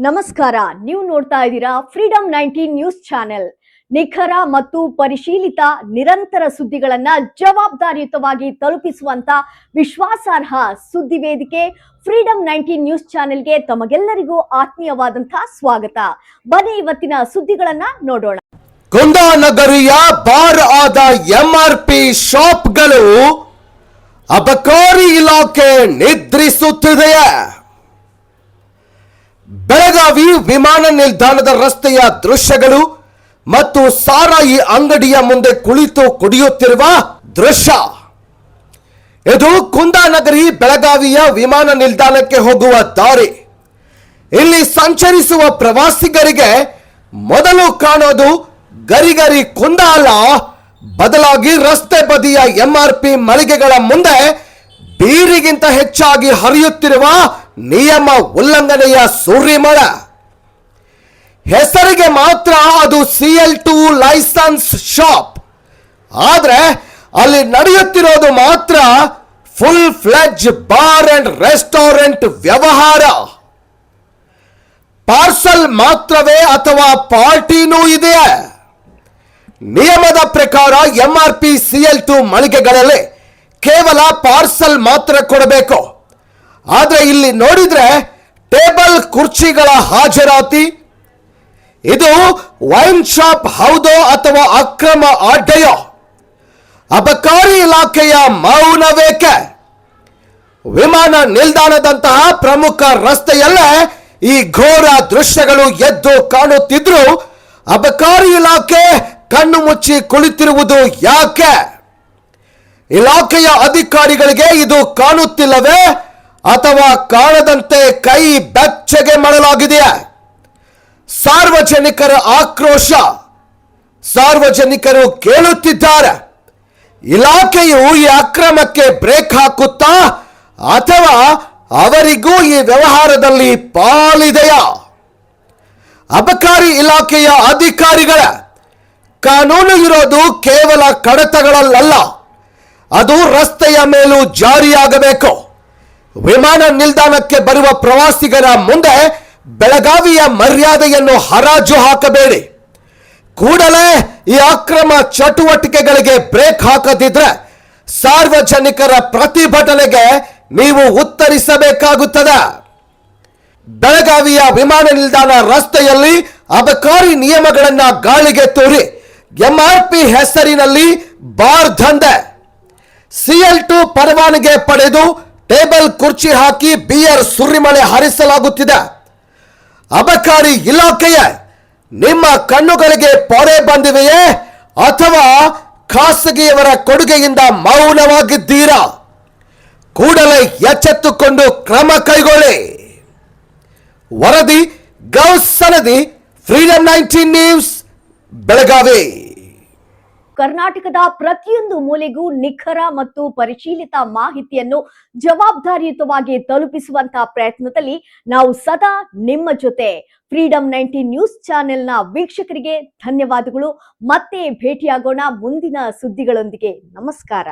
ನಮಸ್ಕಾರ. ನೀವು ನೋಡ್ತಾ ಇದ್ದೀರಾ ಫ್ರೀಡಂ 19 ನ್ಯೂಸ್ ಚಾನೆಲ್. ನಿಖರ ಮತ್ತು ಪರಿಶೀಲಿತ ನಿರಂತರ ಸುದ್ದಿಗಳನ್ನ ಜವಾಬ್ದಾರಿಯುತವಾಗಿ ತಲುಪಿಸುವಂತ ವಿಶ್ವಾಸಾರ್ಹ ಸುದ್ದಿ ವೇದಿಕೆ ಫ್ರೀಡಂ 19 ನ್ಯೂಸ್ ಚಾನೆಲ್ಗೆ ತಮಗೆಲ್ಲರಿಗೂ ಆತ್ಮೀಯವಾದಂತಹ ಸ್ವಾಗತ. ಬನ್ನಿ ಇವತ್ತಿನ ಸುದ್ದಿಗಳನ್ನ ನೋಡೋಣ. ಕುಂದಾನಗರಿಯ ಬಾರ್ ಆದ ಎಂಆರ್ಪಿ ಶಾಪ್ಗಳು ಅಬಕಾರಿ ಇಲಾಖೆ ನಿದ್ರಿಸುತ್ತಿದೆಯೇ? ಬೆಳಗಾವಿ ವಿಮಾನ ನಿಲ್ದಾಣದ ರಸ್ತೆಯ ದೃಶ್ಯಗಳು ಮತ್ತು ಸಾರಾಯಿ ಅಂಗಡಿಯ ಮುಂದೆ ಕುಳಿತು ಕುಡಿಯುತ್ತಿರುವ ದೃಶ್ಯ. ಇದು ಕುಂದಾನಗರಿ ಬೆಳಗಾವಿಯ ವಿಮಾನ ನಿಲ್ದಾಣಕ್ಕೆ ಹೋಗುವ ದಾರಿ. ಇಲ್ಲಿ ಸಂಚರಿಸುವ ಪ್ರವಾಸಿಗರಿಗೆ ಮೊದಲು ಕಾಣೋದು ಗರಿಗರಿ ಕುಂದಾಲ, ಬದಲಾಗಿ ರಸ್ತೆ ಬದಿಯ ಎಂಆರ್ಪಿ ಮಳಿಗೆಗಳ ಮುಂದೆ ಬೀರಿಗಿಂತ ಹೆಚ್ಚಾಗಿ ಹರಿಯುತ್ತಿರುವ ನಿಯಮ ಉಲ್ಲಂಘನೆಯ ಸುರಿಮಳ. ಹೆಸರಿಗೆ ಮಾತ್ರ ಅದು CL2 ಲೈಸೆನ್ಸ್ ಶಾಪ್, ಆದ್ರೆ ಅಲ್ಲಿ ನಡೆಯುತ್ತಿರೋದು ಮಾತ್ರ full fledge bar and restaurant ವ್ಯವಹಾರ. ಪಾರ್ಸಲ್ ಮಾತ್ರವೇ ಅಥವಾ ಪಾರ್ಟಿನೂ ಇದೆಯೇ? ನಿಯಮದ ಪ್ರಕಾರ ಎಂಆರ್ಪಿ CL2 ಮಳಿಗೆಗಳಲ್ಲಿ ಕೇವಲ ಪಾರ್ಸಲ್ ಮಾತ್ರ ಕೊಡಬೇಕು. ಆದ್ರೆ ಇಲ್ಲಿ ನೋಡಿದ್ರೆ ಟೇಬಲ್ ಕುರ್ಚಿಗಳ ಹಾಜರಾತಿ. ಇದು ವೈನ್ ಶಾಪ್ ಹೌದೋ ಅಥವಾ ಅಕ್ರಮ ಅಡ್ಡೆಯೋ? ಅಬಕಾರಿ ಇಲಾಖೆಯ ಮೌನವೇಕೆ? ವಿಮಾನ ನಿಲ್ದಾಣದಂತಹ ಪ್ರಮುಖ ರಸ್ತೆಯಲ್ಲೇ ಈ ಘೋರ ದೃಶ್ಯಗಳು ಎದ್ದು ಕಾಣುತ್ತಿದ್ರು ಅಬಕಾರಿ ಇಲಾಖೆ ಕಣ್ಣು ಮುಚ್ಚಿ ಕುಳಿತಿರುವುದು ಯಾಕೆ? ಇಲಾಖೆಯ ಅಧಿಕಾರಿಗಳಿಗೆ ಇದು ಕಾಣುತ್ತಿಲ್ಲವೇ ಅಥವಾ ಕಾಣದಂತೆ ಕೈ ಬೆಚ್ಚಗೆ ಮಾಡಲಾಗಿದೆಯೇ? ಸಾರ್ವಜನಿಕರ ಆಕ್ರೋಶ. ಸಾರ್ವಜನಿಕರು ಕೇಳುತ್ತಿದ್ದಾರೆ, ಇಲಾಖೆಯು ಈ ಅಕ್ರಮಕ್ಕೆ ಬ್ರೇಕ್ ಹಾಕುತ್ತಾ ಅಥವಾ ಅವರಿಗೂ ಈ ವ್ಯವಹಾರದಲ್ಲಿ ಪಾಲಿದೆಯಾ? ಅಬಕಾರಿ ಇಲಾಖೆಯ ಅಧಿಕಾರಿಗಳ ಕಾನೂನು ಇರೋದು ಕೇವಲ ಕಡತಗಳಲ್ಲ, ಅದು ರಸ್ತೆಯ ಮೇಲೂ ಜಾರಿಯಾಗಬೇಕು. ವಿಮಾನ ನಿಲ್ದಾಣಕ್ಕೆ ಬರುವ ಪ್ರವಾಸಿಗರ ಮುಂದೆ ಬೆಳಗಾವಿಯ ಮರ್ಯಾದೆಯನ್ನು ಹರಾಜು ಹಾಕಬೇಡಿ. ಕೂಡಲೇ ಈ ಅಕ್ರಮ ಚಟುವಟಿಕೆಗಳಿಗೆ ಬ್ರೇಕ್ ಹಾಕದಿದ್ರೆ ಸಾರ್ವಜನಿಕರ ಪ್ರತಿಭಟನೆಗೆ ನೀವು ಉತ್ತರಿಸಬೇಕಾಗುತ್ತದೆ. ಬೆಳಗಾವಿಯ ವಿಮಾನ ನಿಲ್ದಾಣ ರಸ್ತೆಯಲ್ಲಿ ಅಬಕಾರಿ ನಿಯಮಗಳನ್ನ ಗಾಳಿಗೆ ತೂರಿ ಎಂಆರ್ಪಿ ಹೆಸರಿನಲ್ಲಿ ಬಾರ್ ದಂಧೆ. CL2 ಪರವಾನಗಿ ಪಡೆದು ಟೇಬಲ್ ಕುರ್ಚಿ ಹಾಕಿ ಬಿಯರ್ ಸುರಿಮಳೆ ಹರಿಸಲಾಗುತ್ತಿದೆ. ಅಬಕಾರಿ ಇಲಾಖೆಯ ನಿಮ್ಮ ಕಣ್ಣುಗಳಿಗೆ ಪೊರೆ ಬಂದಿವೆಯೇ ಅಥವಾ ಖಾಸಗಿಯವರ ಕೊಡುಗೆಯಿಂದ ಮೌನವಾಗಿದ್ದೀರಾ? ಕೂಡಲೇ ಎಚ್ಚೆತ್ತುಕೊಂಡು ಕ್ರಮ ಕೈಗೊಳ್ಳಿ. ವರದಿ ಗೌಸ್ ಸನದಿ, ಫ್ರೀಡಂ 19 ನ್ಯೂಸ್, ಬೆಳಗಾವಿ. ಕರ್ನಾಟಕದ ಪ್ರತಿಯೊಂದು ಮೂಲೆಗೂ ನಿಖರ ಮತ್ತು ಪರಿಶೀಲಿತ ಮಾಹಿತಿಯನ್ನು ಜವಾಬ್ದಾರಿಯುತವಾಗಿ ತಲುಪಿಸುವಂತಹ ಪ್ರಯತ್ನದಲ್ಲಿ ನಾವು ಸದಾ ನಿಮ್ಮ ಜೊತೆ. ಫ್ರೀಡಂ 19 ನ್ಯೂಸ್ ಚಾನೆಲ್ನ ವೀಕ್ಷಕರಿಗೆ ಧನ್ಯವಾದಗಳು. ಮತ್ತೆ ಭೇಟಿಯಾಗೋಣ ಮುಂದಿನ ಸುದ್ದಿಗಳೊಂದಿಗೆ. ನಮಸ್ಕಾರ.